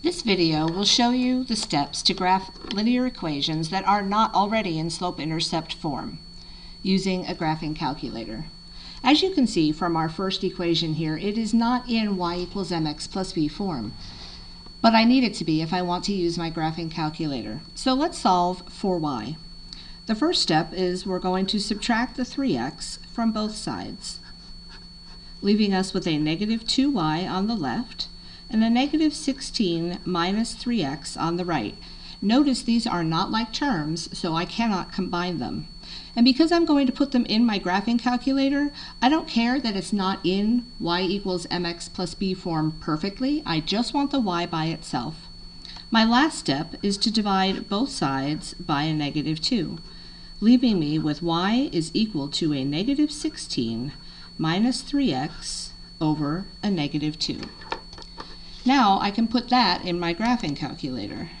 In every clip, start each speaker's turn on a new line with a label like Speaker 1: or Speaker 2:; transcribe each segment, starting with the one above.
Speaker 1: This video will show you the steps to graph linear equations that are not already in slope-intercept form using a graphing calculator. As you can see from our first equation here, it is not in y equals mx plus b form, but I need it to be if I want to use my graphing calculator. So let's solve for y. The first step is we're going to subtract the 3x from both sides, leaving us with a negative 2y on the left and a negative 16 minus 3x on the right. Notice these are not like terms, so I cannot combine them. And because I'm going to put them in my graphing calculator, I don't care that it's not in y equals mx plus b form perfectly. I just want the y by itself. My last step is to divide both sides by a negative 2, leaving me with y is equal to a negative 16 minus 3x over a negative 2. Now I can put that in my graphing calculator.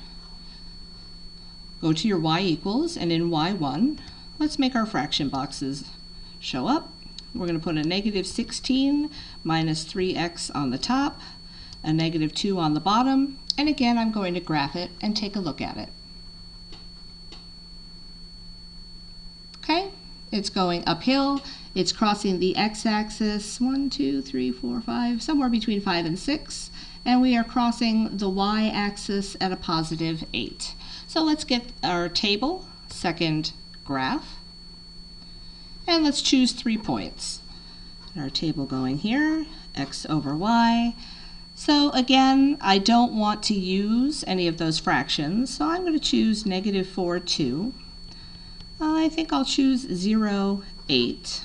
Speaker 1: Go to your y equals, and in y1, let's make our fraction boxes show up. We're going to put a negative 16 minus 3x on the top, a negative 2 on the bottom, and again I'm going to graph it and take a look at it. Okay, it's going uphill. It's crossing the x-axis 1, 2, 3, 4, 5, somewhere between 5 and 6, and we are crossing the y-axis at a positive 8. So let's get our table, second graph, and let's choose 3 points. Our table going here, x over y. So again, I don't want to use any of those fractions, so I'm going to choose negative 4, 2. I think I'll choose 0, 8.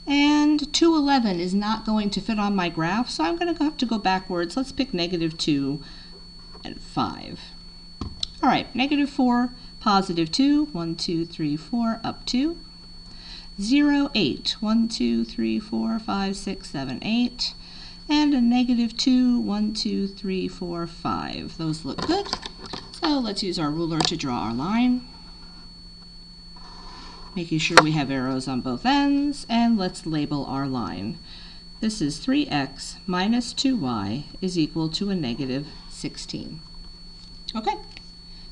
Speaker 1: And 2, 11 is not going to fit on my graph, so I'm going to have to go backwards. Let's pick negative 2 and 5. All right, negative 4, positive 2, 1, 2, 3, 4, up 2. 0, 8, 1, 2, 3, 4, 5, 6, 7, 8. And a negative 2, 1, 2, 3, 4, 5. Those look good. So let's use our ruler to draw our line, making sure we have arrows on both ends, and let's label our line. This is 3x minus 2y is equal to a negative 16. Okay,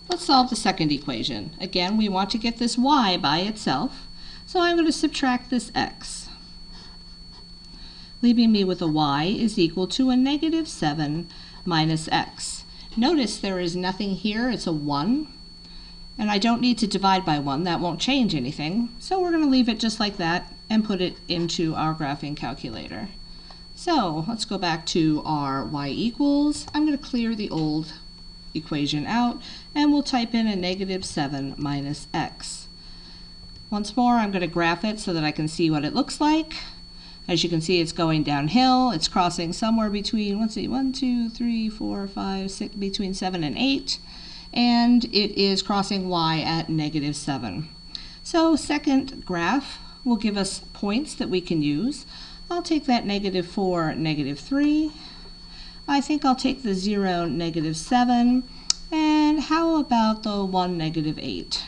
Speaker 1: let's solve the second equation. Again, we want to get this y by itself, so I'm going to subtract this x, leaving me with a y is equal to a negative 7 minus x. Notice there is nothing here, it's a 1. And I don't need to divide by 1, that won't change anything. So we're going to leave it just like that and put it into our graphing calculator. So let's go back to our y equals. I'm going to clear the old equation out, and we'll type in a negative 7 minus x. Once more, I'm going to graph it so that I can see what it looks like. As you can see, it's going downhill. It's crossing somewhere between, let's see, 1, 2, 3, 4, 5, 6, between 7 and 8. And it is crossing y at negative 7. So second graph will give us points that we can use. I'll take that negative 4, negative 3. I think I'll take the 0, negative 7. And how about the 1, negative 8?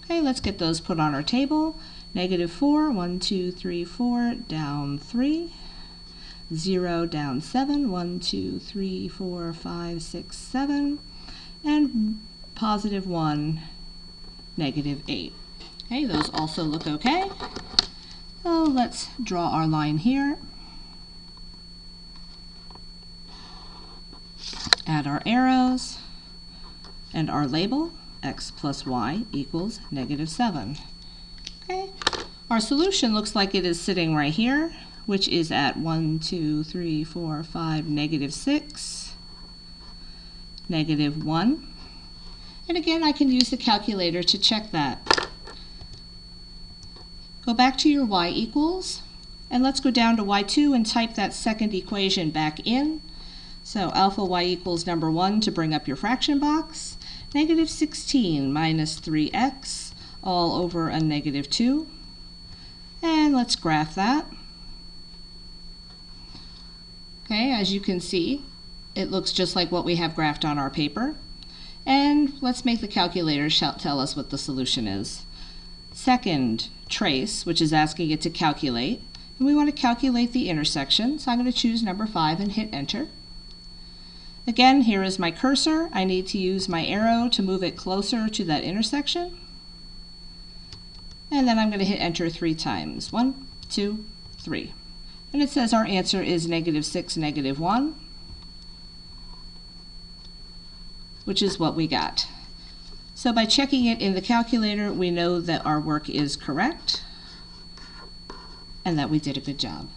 Speaker 1: Okay, let's get those put on our table. Negative 4, 1, 2, 3, 4, down 3. 0, down 7, 1, 2, 3, 4, 5, 6, 7. And positive 1, negative 8. Okay, those also look okay. So let's draw our line here. Add our arrows and our label, x plus y equals negative 7. Okay, our solution looks like it is sitting right here, which is at 1, 2, 3, 4, 5, negative 6. Negative 1. And again, I can use the calculator to check that. Go back to your y equals, and let's go down to y2 and type that second equation back in. So alpha y equals number 1 to bring up your fraction box. Negative 16 minus 3x all over a negative 2. And let's graph that. Okay, as you can see, it looks just like what we have graphed on our paper. And let's make the calculator tell us what the solution is. Second trace, which is asking it to calculate. And we want to calculate the intersection, so I'm going to choose number 5 and hit enter. Again, here is my cursor. I need to use my arrow to move it closer to that intersection. And then I'm going to hit enter 3 times. 1, 2, 3. And it says our answer is -6, -1, which is what we got. So by checking it in the calculator, we know that our work is correct and that we did a good job.